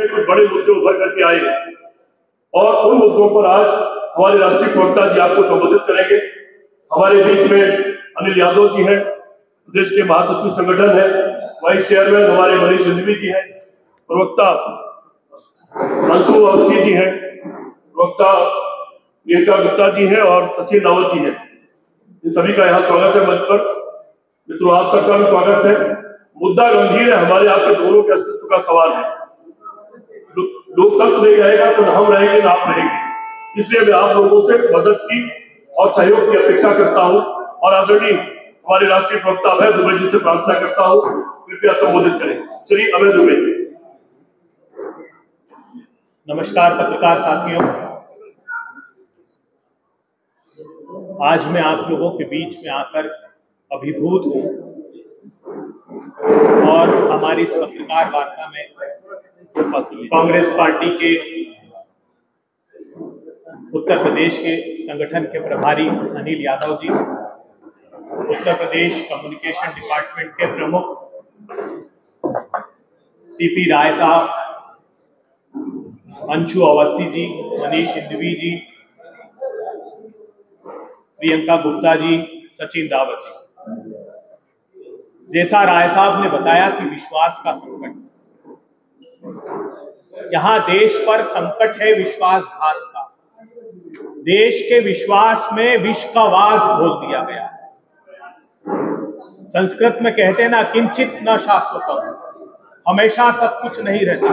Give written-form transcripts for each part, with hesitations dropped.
कुछ बड़े मुद्दे उभर करके आए और उन मुद्दों पर आज हमारे राष्ट्रीय प्रवक्ता जी आपको संबोधित करेंगे। हमारे बीच में अनिल यादव जी हैं, प्रदेश के महासचिव संगठन है, वाइस चेयरमैन हमारे मनीष सिंघवी जी हैं, प्रवक्ता अंशु अवस्थी जी हैं, प्रवक्ता प्रियंका गुप्ता जी हैं और सचिन रावत जी हैं। इन सभी का यहाँ स्वागत है मंच पर। मित्रों, आप सबका भी स्वागत है। मुद्दा गंभीर है, हमारे आपके दोनों के अस्तित्व का सवाल है। लोकतंत्र नहीं रहेगा तो न हम रहेंगे न आप रहेंगे। इसलिए मैं आप लोगों से मदद की और सहयोग की अपेक्षा करता हूं और आदरणीय हमारे राष्ट्रीय प्रवक्ता अभय दुबे जी से प्रार्थना करता हूं, कृपया संबोधित करें। श्री अभय दुबे। नमस्कार पत्रकार साथियों, आज मैं आप लोगों के बीच में आकर अभिभूत हूं और हमारी इस पत्रकार वार्ता में कांग्रेस पार्टी के उत्तर प्रदेश के संगठन के प्रभारी अनिल यादव जी, उत्तर प्रदेश कम्युनिकेशन डिपार्टमेंट के प्रमुख सीपी राय साहब, अंशु अवस्थी जी, मनीष सिंघवी जी, प्रियंका गुप्ता जी, सचिन रावत जी। जैसा राय साहब ने बताया कि विश्वास का संकट, यहां देश पर संकट है विश्वासघात का। देश के विश्वास में विष का वास घोल दिया गया है। संस्कृत में कहते हैं ना, किंचित न शाश्वतम, हमेशा सब कुछ नहीं रहता।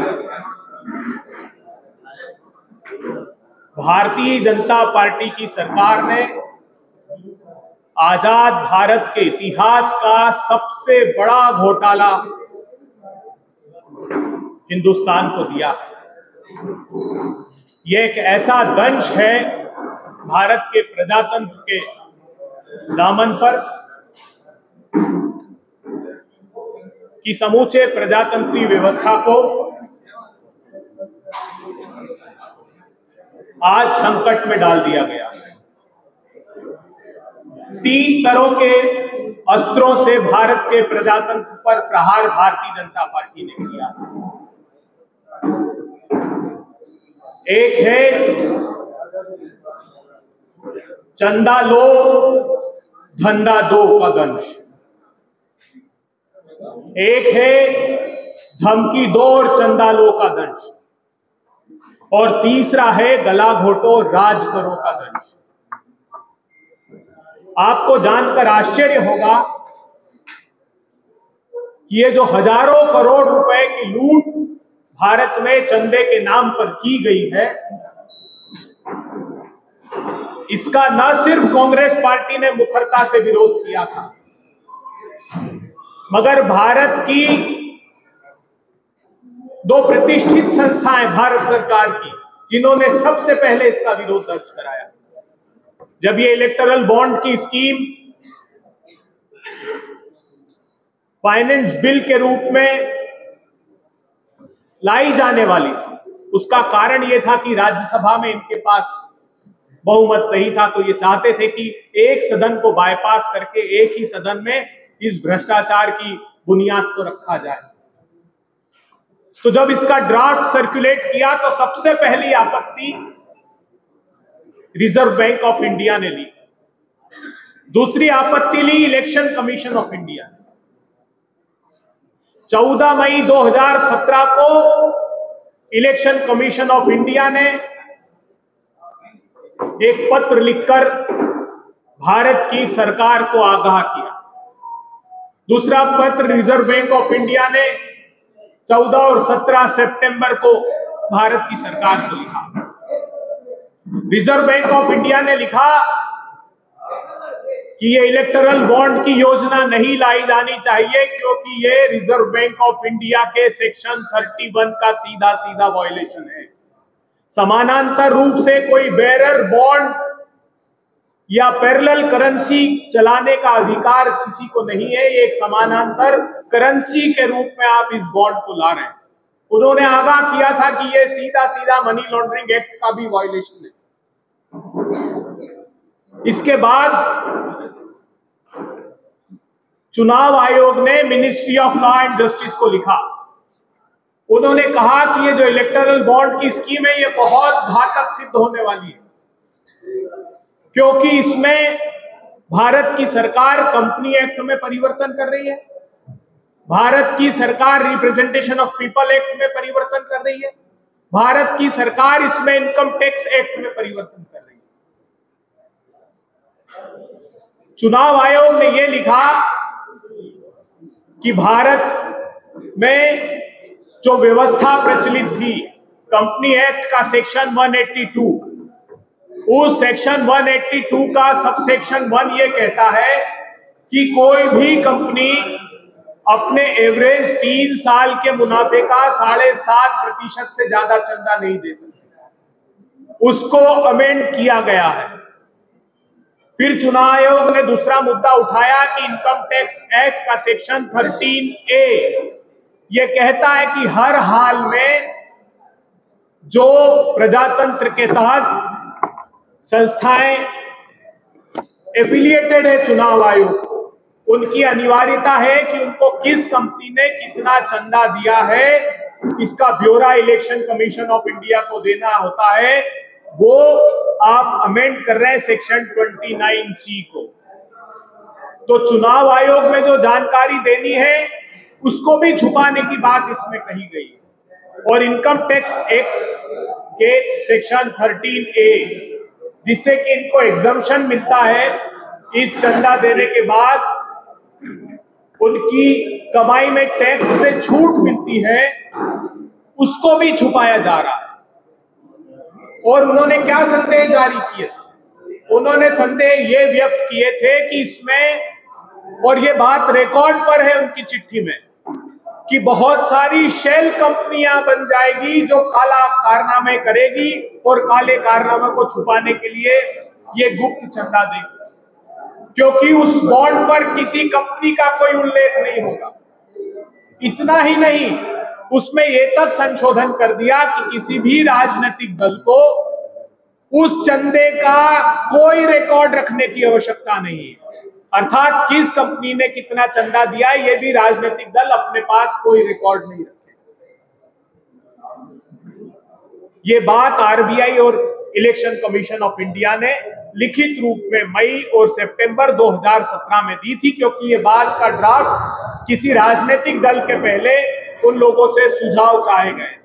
भारतीय जनता पार्टी की सरकार ने आजाद भारत के इतिहास का सबसे बड़ा घोटाला हिंदुस्तान को दिया। यह एक ऐसा दंश है भारत के प्रजातंत्र के दामन पर कि समूचे प्रजातंत्री व्यवस्था को आज संकट में डाल दिया गया। 3 तरह के अस्त्रों से भारत के प्रजातंत्र पर प्रहार भारतीय जनता पार्टी ने किया। एक है चंदा लो धंधा दो का दंश, एक है धमकी दो और चंदा लो का दंश, और तीसरा है गला घोटो राज करो का दंश। आपको जानकर आश्चर्य होगा कि ये जो हजारों करोड़ रुपए की लूट भारत में चंदे के नाम पर की गई है, इसका न सिर्फ कांग्रेस पार्टी ने मुखरता से विरोध किया था, मगर भारत की 2 प्रतिष्ठित संस्थाएं भारत सरकार की, जिन्होंने सबसे पहले इसका विरोध दर्ज कराया। जब ये इलेक्टोरल बॉन्ड की स्कीम फाइनेंस बिल के रूप में लाई जाने वाली थी, उसका कारण यह था कि राज्यसभा में इनके पास बहुमत नहीं था, तो ये चाहते थे कि एक सदन को बाईपास करके एक ही सदन में इस भ्रष्टाचार की बुनियाद को रखा जाए। तो जब इसका ड्राफ्ट सर्कुलेट किया तो सबसे पहली आपत्ति रिजर्व बैंक ऑफ इंडिया ने ली, दूसरी आपत्ति ली इलेक्शन कमीशन ऑफ इंडिया। 14 मई 2017 को इलेक्शन कमीशन ऑफ इंडिया ने एक पत्र लिखकर भारत की सरकार को आगाह किया। दूसरा पत्र रिजर्व बैंक ऑफ इंडिया ने 14 और 17 सितंबर को भारत की सरकार को लिखा। रिजर्व बैंक ऑफ इंडिया ने लिखा कि ये इलेक्टोरल बॉन्ड की योजना नहीं लाई जानी चाहिए, क्योंकि ये रिजर्व बैंक ऑफ इंडिया के सेक्शन 31 का सीधा सीधा वायलेशन है। समानांतर रूप से कोई बेरर बॉन्ड या पैरेलल करेंसी चलाने का अधिकार किसी को नहीं है। ये एक समानांतर करेंसी के रूप में आप इस बॉन्ड को ला रहे हैं। उन्होंने आगाह किया था कि ये सीधा सीधा मनी लॉन्ड्रिंग एक्ट का भी वायलेशन है। इसके बाद चुनाव आयोग ने ministry of law and justice को लिखा। उन्होंने कहा कि ये जो इलेक्टोरल बॉन्ड की स्कीम है ये बहुत घातक सिद्ध होने वाली है, क्योंकि इसमें भारत की सरकार कंपनी एक्ट में परिवर्तन कर रही है, भारत की सरकार रिप्रेजेंटेशन ऑफ पीपल एक्ट में परिवर्तन कर रही है, भारत की सरकार इसमें इनकम टैक्स एक्ट में परिवर्तन कर रही है। चुनाव आयोग ने यह लिखा कि भारत में जो व्यवस्था प्रचलित थी कंपनी एक्ट का सेक्शन 182, उस सेक्शन 182 का सबसेक्शन 1 ये कहता है कि कोई भी कंपनी अपने एवरेज 3 साल के मुनाफे का 7.5% से ज्यादा चंदा नहीं दे सकती। उसको अमेंड किया गया है। फिर चुनाव आयोग ने दूसरा मुद्दा उठाया कि इनकम टैक्स एक्ट का सेक्शन 13A ये कहता है कि हर हाल में जो प्रजातंत्र के तहत संस्थाएं एफिलिएटेड है चुनाव आयोग को, उनकी अनिवार्यता है कि उनको किस कंपनी ने कितना चंदा दिया है इसका ब्यौरा इलेक्शन कमीशन ऑफ इंडिया को देना होता है। वो आप अमेंड कर रहे हैं सेक्शन 29C को। तो चुनाव आयोग में जो जानकारी देनी है उसको भी छुपाने की बात इसमें कही गई है। और इनकम टैक्स एक्ट के सेक्शन 13A जिससे कि इनको एग्जम्पशन मिलता है इस चंदा देने के बाद, उनकी कमाई में टैक्स से छूट मिलती है, उसको भी छुपाया जा रहा है। और उन्होंने क्या संदेह जारी किए थे? उन्होंने संदेह ये व्यक्त किए थे कि इसमें, और ये बात रिकॉर्ड पर है उनकी चिट्ठी में, कि बहुत सारी शेल कंपनियां बन जाएगी जो काला कारनामे करेगी और काले कारनामे को छुपाने के लिए ये गुप्त चंदा देगी, क्योंकि उस बॉन्ड पर किसी कंपनी का कोई उल्लेख नहीं होगा। इतना ही नहीं, उसमें ये तक संशोधन कर दिया कि किसी भी राजनीतिक दल को उस चंदे का कोई रिकॉर्ड रखने की आवश्यकता नहीं है। अर्थात किस कंपनी ने कितना चंदा दिया ये भी राजनीतिक दल अपने पास कोई रिकॉर्ड नहीं रखे। ये बात आरबीआई और इलेक्शन कमीशन ऑफ इंडिया ने लिखित रूप में मई और सितंबर 2017 में दी थी, क्योंकि ये बात का ड्राफ्ट किसी राजनीतिक दल के पहले उन लोगों से सुझाव चाहे गए।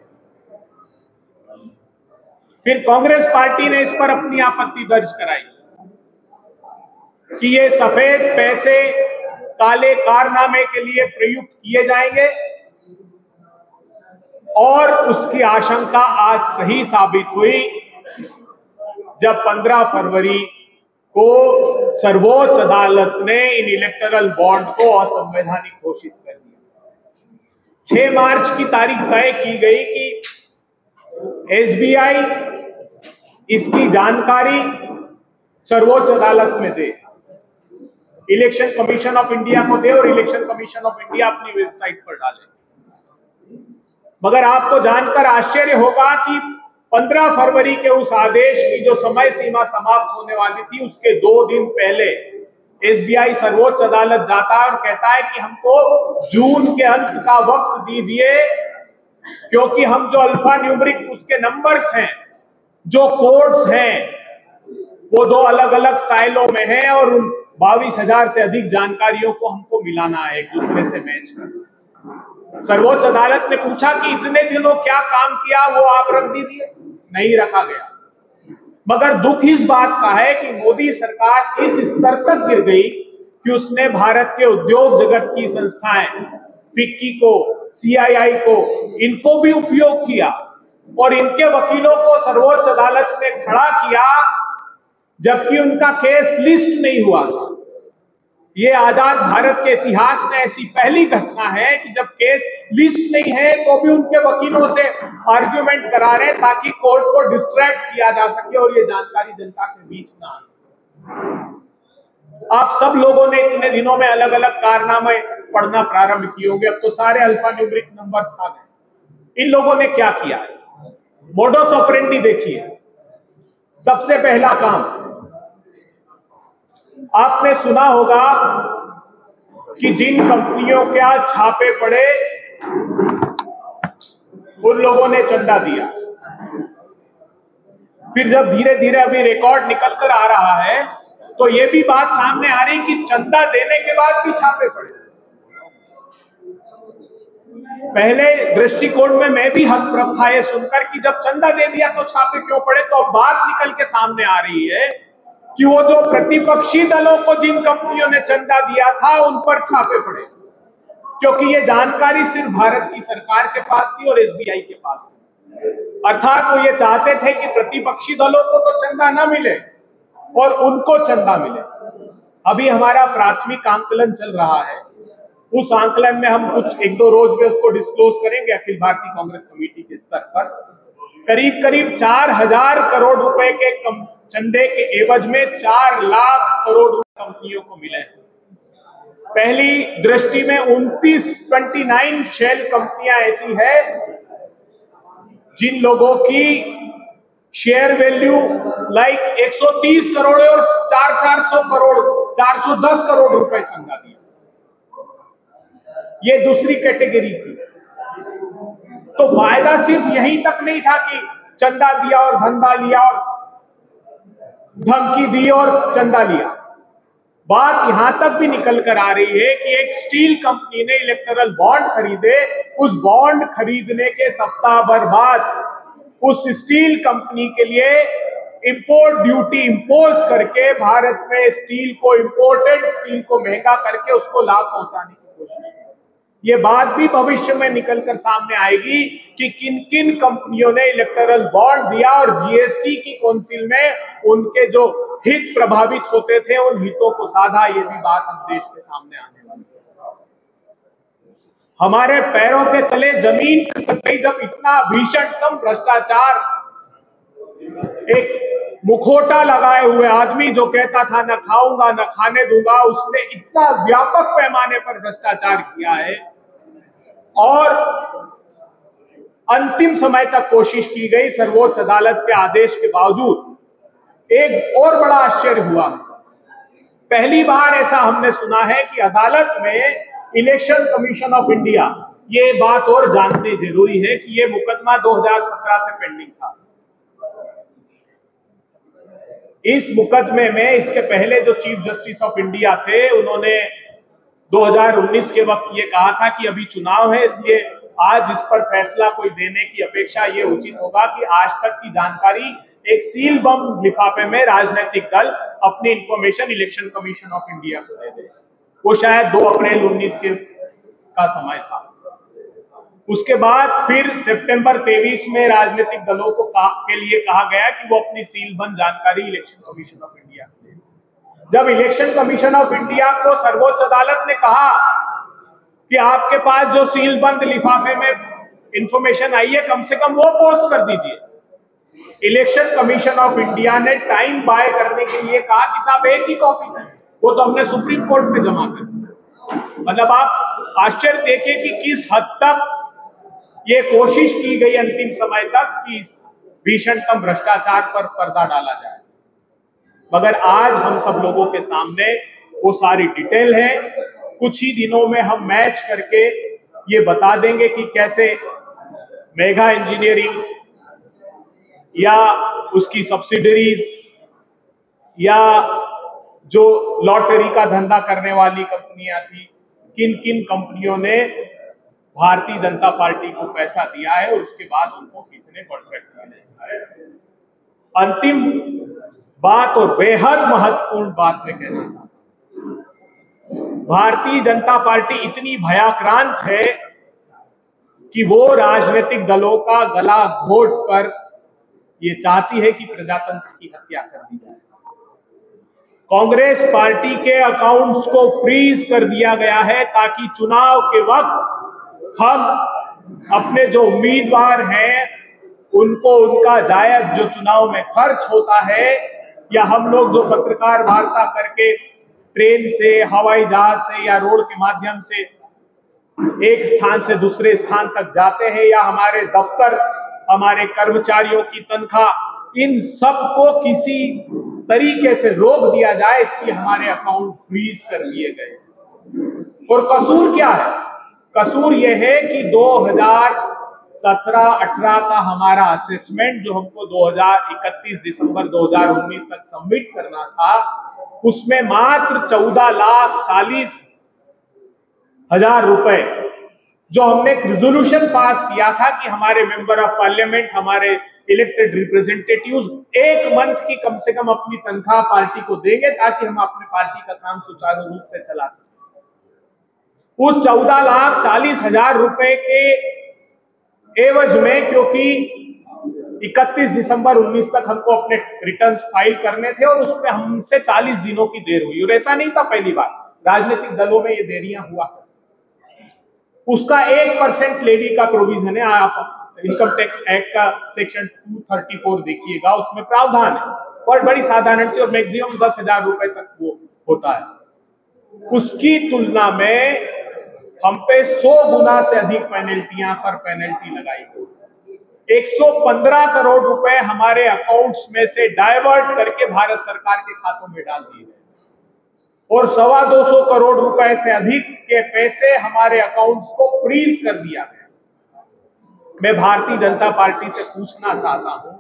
फिर कांग्रेस पार्टी ने इस पर अपनी आपत्ति दर्ज कराई कि ये सफेद पैसे काले कारनामे के लिए प्रयुक्त किए जाएंगे, और उसकी आशंका आज सही साबित हुई जब 15 फरवरी को सर्वोच्च अदालत ने इन इलेक्टोरल बॉन्ड को असंवैधानिक घोषित कर दिया। 6 मार्च की तारीख तय की गई कि एसबीआई इसकी जानकारी सर्वोच्च अदालत में दे, इलेक्शन कमीशन ऑफ इंडिया को दे और इलेक्शन कमीशन ऑफ इंडिया अपनी वेबसाइट पर डाले। मगर आपको जानकर आश्चर्य होगा कि 15 फरवरी के उस आदेश की जो समय सीमा समाप्त होने वाली थी उसके 2 दिन पहले एसबीआई सर्वोच्च अदालत जाता है और कहता है कि हमको जून के अंत का वक्त दीजिए, क्योंकि हम जो अल्फा न्यूमरिक उसके नंबर्स हैं, जो कोड्स हैं, वो 2 अलग अलग साइलों में हैं और उन 22,000 से अधिक जानकारियों को हमको मिलाना है, एक दूसरे से मैच करना। सर्वोच्च अदालत ने पूछा कि इतने दिनों क्या काम किया, वो आप रख दीजिए। नहीं रखा गया। मगर दुख इस बात का है कि मोदी सरकार इस स्तर तक गिर गई कि उसने भारत के उद्योग जगत की संस्थाएं, फिक्की को, सीआईआई को, इनको भी उपयोग किया और इनके वकीलों को सर्वोच्च अदालत ने खड़ा किया, जबकि उनका केस लिस्ट नहीं हुआ था। ये आजाद भारत के इतिहास में ऐसी पहली घटना है कि जब केस लिस्ट नहीं है तो भी उनके वकीलों से आर्ग्यूमेंट करा रहे हैं ताकि कोर्ट को डिस्ट्रैक्ट किया जा सके और ये जानकारी जनता के बीच ना आ सके। आप सब लोगों ने इतने दिनों में अलग अलग कारनामे पढ़ना प्रारंभ किए होंगे, अब तो सारे अल्फा न्यूमरिक नंबर्स आ गए। इन लोगों ने क्या किया, मोडस ऑपरेंडी देखिए। सबसे पहला काम, आपने सुना होगा कि जिन कंपनियों के छापे पड़े उन लोगों ने चंदा दिया। फिर जब धीरे धीरे अभी रिकॉर्ड निकल कर आ रहा है तो ये भी बात सामने आ रही कि चंदा देने के बाद भी छापे पड़े। पहले दृष्टिकोण में मैं भी हतप्रभ था ये सुनकर कि जब चंदा दे दिया तो छापे क्यों पड़े, तो अब बात निकल के सामने आ रही है कि वो जो प्रतिपक्षी दलों को जिन कंपनियों ने चंदा दिया था उन पर छापे पड़े, क्योंकि ये जानकारी सिर्फ भारत की सरकार के पास थी और एसबीआई के पास थी। अर्थात वो ये चाहते थे कि प्रतिपक्षी दलों को तो चंदा ना मिले और उनको चंदा मिले। अभी हमारा प्राथमिक आंकलन चल रहा है, उस आंकलन में हम कुछ एक दो रोज में उसको डिस्क्लोज करेंगे अखिल भारतीय कांग्रेस कमेटी के स्तर पर। करीब करीब 4000 करोड़ रुपए के चंदे के एवज में 4 लाख करोड़ रुपए कंपनियों को मिले हैं। पहली दृष्टि में 29 शेल कंपनियां ऐसी है जिन लोगों की शेयर वैल्यू लाइक 130 करोड़ और 400 करोड़ 410 करोड़ रुपए चंदा दिया। ये दूसरी कैटेगरी थी। तो फायदा सिर्फ यहीं तक नहीं था कि चंदा दिया और धंधा लिया और धमकी दी और चंदा लिया। बात यहां तक भी निकल कर आ रही है कि एक स्टील कंपनी ने इलेक्टोरल बॉन्ड खरीदे, उस बॉन्ड खरीदने के सप्ताह भर बाद उस स्टील कंपनी के लिए इंपोर्ट ड्यूटी इंपोज करके भारत में स्टील को, इंपोर्टेड स्टील को महंगा करके उसको लाभ पहुंचाने की कोशिश की। ये बात भी भविष्य में निकलकर सामने आएगी कि किन किन कंपनियों ने इलेक्टोरल बॉन्ड दिया और जीएसटी की काउंसिल में उनके जो हित प्रभावित होते थे उन हितों को साधा। ये भी बात अब देश के सामने आने वाली है। हमारे पैरों के तले जमीन खिसक गई जब इतना भीषणतम भ्रष्टाचार, एक मुखौटा लगाए हुए आदमी जो कहता था न खाऊंगा न खाने दूंगा, उसने इतना व्यापक पैमाने पर भ्रष्टाचार किया है। और अंतिम समय तक कोशिश की गई सर्वोच्च अदालत के आदेश के बावजूद। एक और बड़ा आश्चर्य हुआ, पहली बार ऐसा हमने सुना है कि अदालत में इलेक्शन कमीशन ऑफ इंडिया, ये बात और जाननी जरूरी है कि ये मुकदमा 2017 से पेंडिंग था। इस मुकदमे में इसके पहले जो चीफ जस्टिस ऑफ इंडिया थे उन्होंने 2019 के वक्त ये कहा था कि अभी चुनाव है, इसलिए आज इस पर फैसला कोई देने की अपेक्षा ये उचित होगा कि आज तक की जानकारी एक सील बम लिफाफे में राजनीतिक दल अपनी information election commission of India को दे दे। वो शायद 2 अप्रैल 19 का समय था। उसके बाद फिर सितंबर 23 में राजनीतिक दलों को के लिए कहा गया कि वो अपनी सीलबंद जानकारी इलेक्शन कमीशन ऑफ इंडिया को दें। जब इलेक्शन कमीशन ऑफ इंडिया को सर्वोच्च अदालत ने कहा कि आपके पास जो सीलबंद लिफाफे में इंफॉर्मेशन आई है कम से कम वो पोस्ट कर दीजिए, इलेक्शन कमीशन ऑफ इंडिया ने टाइम बाय करने के लिए कहा कि साहब एक ही कॉपी थी, वो तो हमने सुप्रीम कोर्ट में जमा कर दी। मतलब आप आश्चर्य देखिए कि किस हद तक ये कोशिश की गई अंतिम समय तक कि इस भीषणतम भ्रष्टाचार पर पर्दा डाला जाए। मगर आज हम सब लोगों के सामने वो सारी डिटेल है। कुछ ही दिनों में हम मैच करके ये बता देंगे कि कैसे मेगा इंजीनियरिंग या उसकी सब्सिडरीज या जो लॉटरी का धंधा करने वाली कंपनियां थी, किन किन कंपनियों ने भारतीय जनता पार्टी को पैसा दिया है और उसके बाद उनको कितने कॉन्ट्रैक्ट मिले। अंतिम बात और बेहद महत्वपूर्ण बात मैं कहना चाहता हूं, भारतीय जनता पार्टी इतनी भयाक्रांत है कि वो राजनीतिक दलों का गला घोट कर ये चाहती है कि प्रजातंत्र की हत्या कर दी जाए। कांग्रेस पार्टी के अकाउंट्स को फ्रीज कर दिया गया है ताकि चुनाव के वक्त हम अपने जो उम्मीदवार हैं उनको उनका जायज जो चुनाव में खर्च होता है, या हम लोग जो पत्रकार वार्ता करके ट्रेन से, हवाई जहाज से या रोड के माध्यम से एक स्थान से दूसरे स्थान तक जाते हैं, या हमारे दफ्तर, हमारे कर्मचारियों की तनख्वाह, इन सब को किसी तरीके से रोक दिया जाए, इसलिए हमारे अकाउंट फ्रीज कर दिए गए। और कसूर क्या है? कसूर यह है कि 17-18 का हमारा असेसमेंट जो हमको 31 दिसंबर 2019 तक सबमिट करना था, उसमें मात्र 14,40,000 रुपए जो हमने एक रिजोल्यूशन पास किया था कि हमारे मेंबर ऑफ पार्लियामेंट, हमारे इलेक्टेड रिप्रेजेंटेटिव्स 1 मंथ की कम से कम अपनी तनख्वाह पार्टी को देंगे ताकि हम अपने पार्टी का काम सुचारू रूप से चला सकें। उस 14,40,000 रुपए के एवज में, क्योंकि 31 दिसंबर 19 तक हमको अपने रिटर्न्स फाइल करने थे और उसमें हमसे 40 दिनों की देर हुई, और ऐसा नहीं था पहली बार, राजनीतिक दलों में ये देरियां हुआ। उसका 1% लेवी का प्रोविजन है। आप इनकम टैक्स एक्ट का सेक्शन 234 देखिएगा, उसमें प्रावधान है और बड़ी साधारण सी, और मैक्सिमम 10,000 रुपए तक वो होता है। उसकी तुलना में हम पे 100 गुना से अधिक पेनल्टी लगाई गई। 115 करोड़ रुपए हमारे अकाउंट्स में से डाइवर्ट करके भारत सरकार के खातों में डाल दिए गए और 225 करोड़ रुपए से अधिक के पैसे हमारे अकाउंट्स को फ्रीज कर दिया गया। मैं भारतीय जनता पार्टी से पूछना चाहता हूं,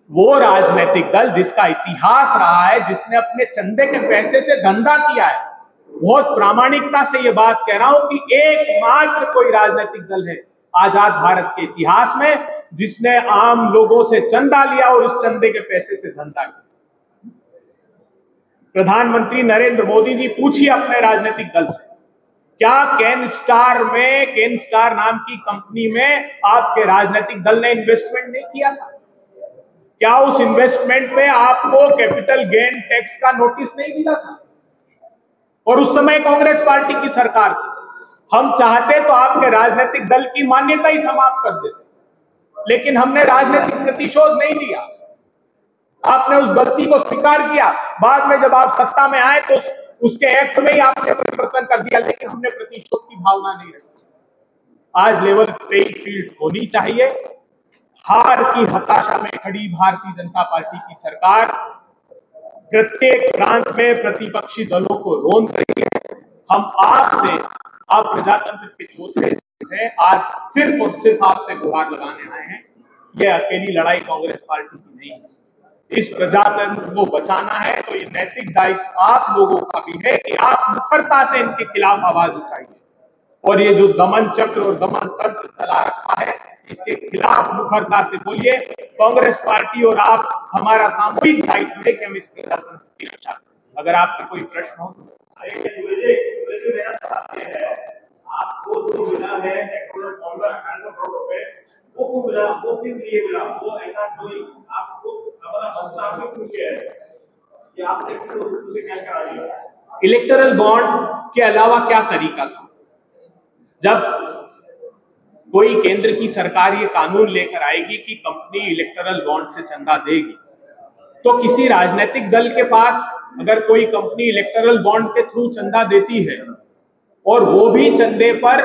वो राजनीतिक दल जिसका इतिहास रहा है, जिसने अपने चंदे के पैसे से धंधा किया है, बहुत प्रामाणिकता से ये बात कह रहा हूं कि एकमात्र कोई राजनीतिक दल है आजाद भारत के इतिहास में जिसने आम लोगों से चंदा लिया और उस चंदे के पैसे से धंधा किया। प्रधानमंत्री नरेंद्र मोदी जी, पूछिए अपने राजनीतिक दल से, क्या केन स्टार नाम की कंपनी में आपके राजनीतिक दल ने इन्वेस्टमेंट नहीं किया था? क्या उस इन्वेस्टमेंट पे आपको कैपिटल गेन टैक्स का नोटिस नहीं मिला था? और उस समय कांग्रेस पार्टी की सरकार थी। हम चाहते तो आपके राजनीतिक दल की मान्यता ही समाप्त कर देते, लेकिन हमने राजनीतिक प्रतिशोध नहीं लिया। आपने उस गलती को स्वीकार किया, बाद में जब आप सत्ता में आए तो उसके एक्ट में ही आपने परिवर्तन कर दिया, लेकिन हमने प्रतिशोध की भावना नहीं रखी। आज लेवल प्लेइंग फील्ड होनी चाहिए। हार की हताशा में खड़ी भारतीय जनता पार्टी की सरकार प्रत्येक प्रांत में प्रतिपक्षी दलों को रोन रही है। हम आपसे, आप प्रजातंत्र के चौथे हैं, आज सिर्फ और सिर्फ आपसे गुहार लगाने आए हैं। यह अकेली लड़ाई कांग्रेस पार्टी की नहीं है। इस प्रजातंत्र को बचाना है तो ये नैतिक दायित्व आप लोगों का भी है कि आप मुखरता से इनके खिलाफ आवाज उठाइए, और ये जो दमन चक्र और दमन तंत्र चला रखा है, इसके खिलाफ मुखरता से बोलिए। कांग्रेस पार्टी और आप, हमारा सामूहिक दायित्व है कि हम इस प्रजातंत्र की रक्षा करें। अगर आपके कोई प्रश्न हो तो मेरा सवाल यह है, आपको जो मिला है वो क्यों मिला, वो किस लिए मिला? वो ऐसा कोई आपको मसला आपको खुशी है कि आपने उसे कैश करा लिया? इलेक्टोरल बॉन्ड के अलावा क्या तरीका था? जब कोई केंद्र की सरकार ये कानून लेकर आएगी कि कंपनी इलेक्टोरल बॉन्ड से चंदा देगी, तो किसी राजनीतिक दल के पास अगर कोई कंपनी इलेक्टोरल बॉन्ड के थ्रू चंदा देती है और वो भी चंदे पर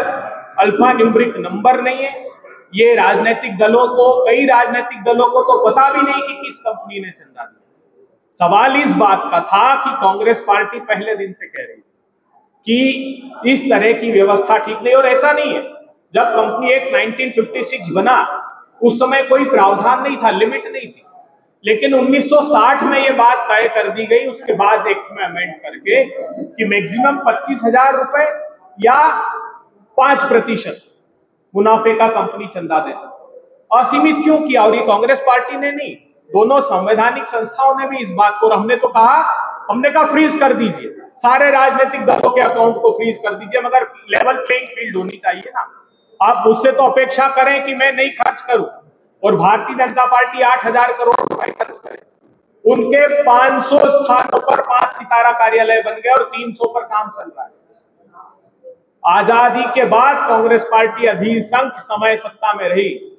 अल्फा न्यूमरिक नंबर नहीं है, ये राजनीतिक दलों को, कई राजनीतिक दलों को तो पता भी नहीं कि किस कंपनी ने चंदा दिया। सवाल इस बात का था कि कांग्रेस पार्टी पहले दिन से कह रही कि इस तरह की व्यवस्था ठीक नहीं, और ऐसा नहीं है। जब कंपनी एक्ट 1956 बना, उस समय कोई प्रावधान नहीं था, लिमिट नहीं थी, लेकिन 1960 में ये बात तय कर दी गई, उसके बाद एक्ट में अमेंड करके कि मैक्सिमम 25,000 रुपए या 5% मुनाफे का कंपनी चंदा दे सकती। असीमित क्यों किया? और ये कांग्रेस पार्टी ने नहीं, दोनों संवैधानिक संस्थाओं ने भी इस बात को, हमने कहा फ्रीज कर दीजिए, सारे राजनीतिक दलों के अकाउंट को फ्रीज कर दीजिए, मगर लेवल प्लेइंग फील्ड होनी चाहिए ना। आप मुझसे तो अपेक्षा करें कि मैं नहीं खर्च करूं और भारतीय जनता पार्टी 8,000 करोड़ रुपए खर्च करे। उनके 500 स्थानों पर 5 सितारा कार्यालय बन गए और 300 पर काम चल रहा है। आजादी के बाद कांग्रेस पार्टी अधिसंख्य समय सत्ता में रही,